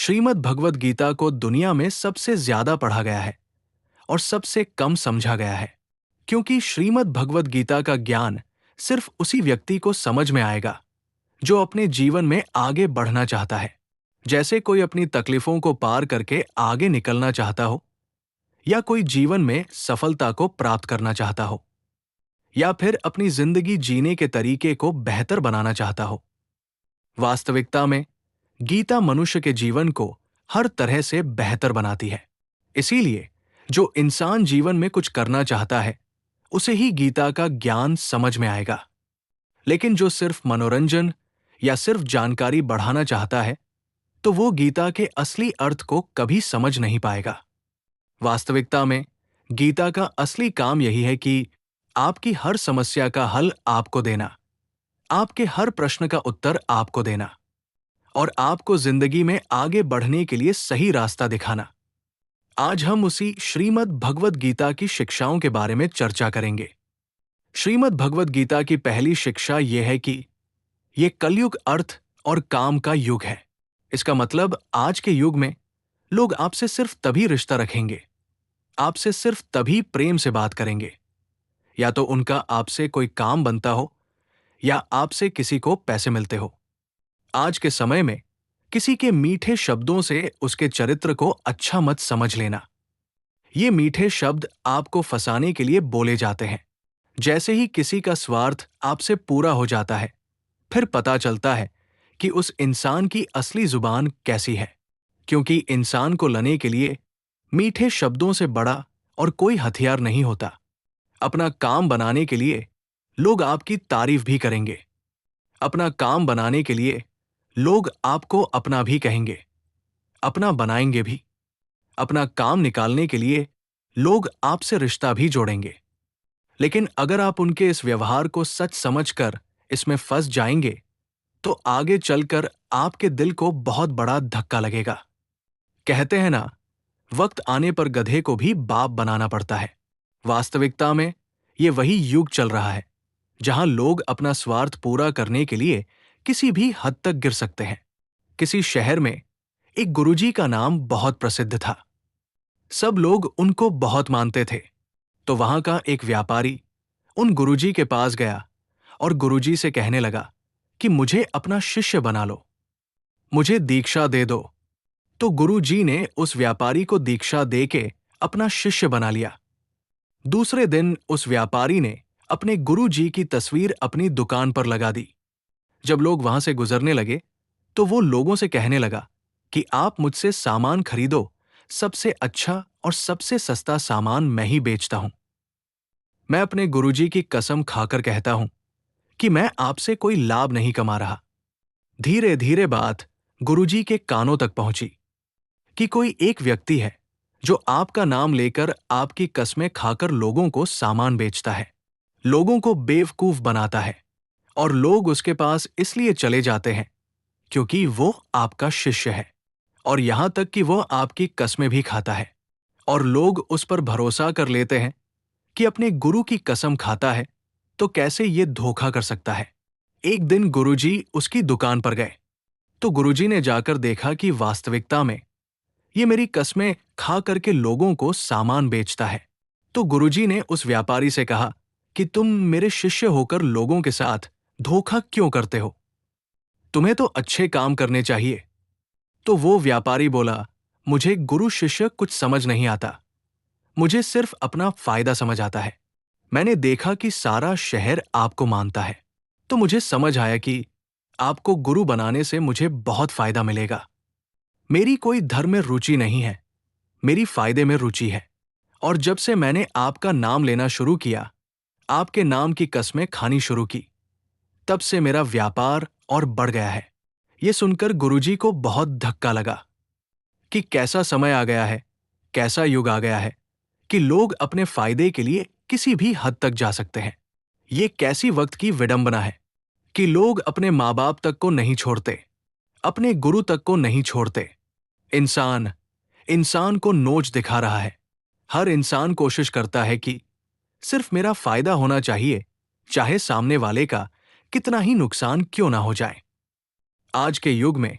श्रीमद् भगवद गीता को दुनिया में सबसे ज्यादा पढ़ा गया है और सबसे कम समझा गया है, क्योंकि श्रीमद् भगवद गीता का ज्ञान सिर्फ उसी व्यक्ति को समझ में आएगा जो अपने जीवन में आगे बढ़ना चाहता है। जैसे कोई अपनी तकलीफों को पार करके आगे निकलना चाहता हो, या कोई जीवन में सफलता को प्राप्त करना चाहता हो, या फिर अपनी जिंदगी जीने के तरीके को बेहतर बनाना चाहता हो। वास्तविकता में गीता मनुष्य के जीवन को हर तरह से बेहतर बनाती है। इसीलिए जो इंसान जीवन में कुछ करना चाहता है, उसे ही गीता का ज्ञान समझ में आएगा। लेकिन जो सिर्फ मनोरंजन या सिर्फ जानकारी बढ़ाना चाहता है, तो वो गीता के असली अर्थ को कभी समझ नहीं पाएगा। वास्तविकता में गीता का असली काम यही है कि आपकी हर समस्या का हल आपको देना, आपके हर प्रश्न का उत्तर आपको देना और आपको जिंदगी में आगे बढ़ने के लिए सही रास्ता दिखाना। आज हम उसी श्रीमद् भगवद गीता की शिक्षाओं के बारे में चर्चा करेंगे। श्रीमद् भगवद गीता की पहली शिक्षा यह है कि यह कलयुग अर्थ और काम का युग है। इसका मतलब आज के युग में लोग आपसे सिर्फ तभी रिश्ता रखेंगे, आपसे सिर्फ तभी प्रेम से बात करेंगे, या तो उनका आपसे कोई काम बनता हो या आपसे किसी को पैसे मिलते हो। आज के समय में किसी के मीठे शब्दों से उसके चरित्र को अच्छा मत समझ लेना। ये मीठे शब्द आपको फंसाने के लिए बोले जाते हैं। जैसे ही किसी का स्वार्थ आपसे पूरा हो जाता है, फिर पता चलता है कि उस इंसान की असली जुबान कैसी है, क्योंकि इंसान को लाने के लिए मीठे शब्दों से बड़ा और कोई हथियार नहीं होता। अपना काम बनाने के लिए लोग आपकी तारीफ भी करेंगे, अपना काम बनाने के लिए लोग आपको अपना भी कहेंगे, अपना बनाएंगे भी। अपना काम निकालने के लिए लोग आपसे रिश्ता भी जोड़ेंगे। लेकिन अगर आप उनके इस व्यवहार को सच समझकर इसमें फंस जाएंगे, तो आगे चलकर आपके दिल को बहुत बड़ा धक्का लगेगा। कहते हैं ना, वक्त आने पर गधे को भी बाप बनाना पड़ता है। वास्तविकता में ये वही युग चल रहा है जहां लोग अपना स्वार्थ पूरा करने के लिए किसी भी हद तक गिर सकते हैं। किसी शहर में एक गुरुजी का नाम बहुत प्रसिद्ध था। सब लोग उनको बहुत मानते थे। तो वहां का एक व्यापारी उन गुरुजी के पास गया और गुरुजी से कहने लगा कि मुझे अपना शिष्य बना लो, मुझे दीक्षा दे दो। तो गुरुजी ने उस व्यापारी को दीक्षा देके अपना शिष्य बना लिया। दूसरे दिन उस व्यापारी ने अपने गुरुजी की तस्वीर अपनी दुकान पर लगा दी। जब लोग वहां से गुजरने लगे, तो वो लोगों से कहने लगा कि आप मुझसे सामान खरीदो, सबसे अच्छा और सबसे सस्ता सामान मैं ही बेचता हूं। मैं अपने गुरुजी की कसम खाकर कहता हूं कि मैं आपसे कोई लाभ नहीं कमा रहा। धीरे धीरे बात गुरुजी के कानों तक पहुंची कि कोई एक व्यक्ति है जो आपका नाम लेकर आपकी कस्में खाकर लोगों को सामान बेचता है, लोगों को बेवकूफ बनाता है, और लोग उसके पास इसलिए चले जाते हैं क्योंकि वो आपका शिष्य है, और यहां तक कि वो आपकी कस्में भी खाता है। और लोग उस पर भरोसा कर लेते हैं कि अपने गुरु की कसम खाता है तो कैसे ये धोखा कर सकता है। एक दिन गुरुजी उसकी दुकान पर गए, तो गुरुजी ने जाकर देखा कि वास्तविकता में ये मेरी कस्में खा करके लोगों को सामान बेचता है। तो गुरुजी ने उस व्यापारी से कहा कि तुम मेरे शिष्य होकर लोगों के साथ धोखा क्यों करते हो? तुम्हें तो अच्छे काम करने चाहिए। तो वो व्यापारी बोला, मुझे गुरु शिष्य कुछ समझ नहीं आता, मुझे सिर्फ अपना फायदा समझ आता है। मैंने देखा कि सारा शहर आपको मानता है, तो मुझे समझ आया कि आपको गुरु बनाने से मुझे बहुत फायदा मिलेगा। मेरी कोई धर्म में रुचि नहीं है, मेरी फायदे में रुचि है। और जब से मैंने आपका नाम लेना शुरू किया, आपके नाम की कस्में खानी शुरू की, तब से मेरा व्यापार और बढ़ गया है। ये सुनकर गुरुजी को बहुत धक्का लगा कि कैसा समय आ गया है, कैसा युग आ गया है कि लोग अपने फायदे के लिए किसी भी हद तक जा सकते हैं। ये कैसी वक्त की विडंबना है कि लोग अपने माँ बाप तक को नहीं छोड़ते, अपने गुरु तक को नहीं छोड़ते। इंसान इंसान को नोच दिखा रहा है। हर इंसान कोशिश करता है कि सिर्फ मेरा फायदा होना चाहिए, चाहे सामने वाले का कितना ही नुकसान क्यों ना हो जाए। आज के युग में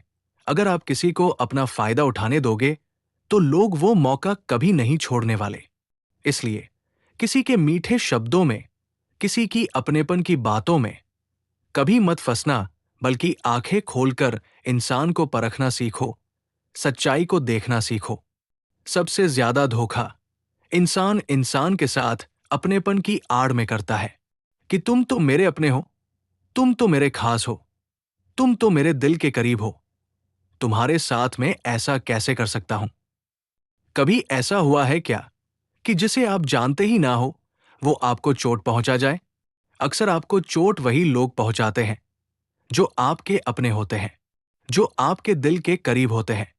अगर आप किसी को अपना फायदा उठाने दोगे तो लोग वो मौका कभी नहीं छोड़ने वाले। इसलिए किसी के मीठे शब्दों में, किसी की अपनेपन की बातों में कभी मत फंसना, बल्कि आंखें खोलकर इंसान को परखना सीखो, सच्चाई को देखना सीखो। सबसे ज्यादा धोखा इंसान इंसान के साथ अपनेपन की आड़ में करता है कि तुम तो मेरे अपने हो, तुम तो मेरे खास हो, तुम तो मेरे दिल के करीब हो, तुम्हारे साथ में ऐसा कैसे कर सकता हूं। कभी ऐसा हुआ है क्या कि जिसे आप जानते ही ना हो वो आपको चोट पहुंचा जाए? अक्सर आपको चोट वही लोग पहुंचाते हैं जो आपके अपने होते हैं, जो आपके दिल के करीब होते हैं।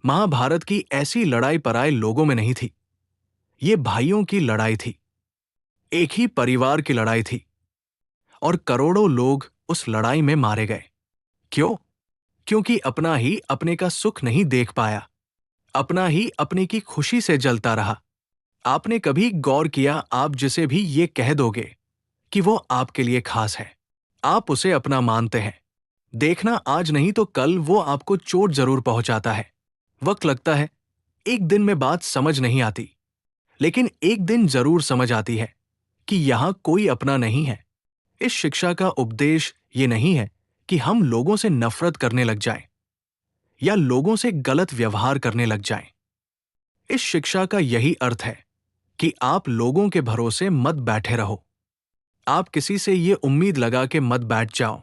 महाभारत की ऐसी लड़ाई पराये लोगों में नहीं थी, ये भाइयों की लड़ाई थी, एक ही परिवार की लड़ाई थी, और करोड़ों लोग उस लड़ाई में मारे गए। क्यों? क्योंकि अपना ही अपने का सुख नहीं देख पाया, अपना ही अपने की खुशी से जलता रहा। आपने कभी गौर किया, आप जिसे भी ये कह दोगे कि वो आपके लिए खास है, आप उसे अपना मानते हैं, देखना आज नहीं तो कल वो आपको चोट जरूर पहुंचाता है। वक्त लगता है, एक दिन में बात समझ नहीं आती, लेकिन एक दिन जरूर समझ आती है कि यहां कोई अपना नहीं है। इस शिक्षा का उपदेश ये नहीं है कि हम लोगों से नफरत करने लग जाएं या लोगों से गलत व्यवहार करने लग जाएं। इस शिक्षा का यही अर्थ है कि आप लोगों के भरोसे मत बैठे रहो। आप किसी से ये उम्मीद लगा के मत बैठ जाओ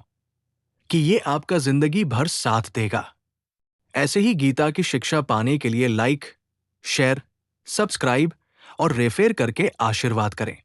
कि ये आपका जिंदगी भर साथ देगा। ऐसे ही गीता की शिक्षा पाने के लिए लाइक, शेयर, सब्सक्राइब और रेफर करके आशीर्वाद करें।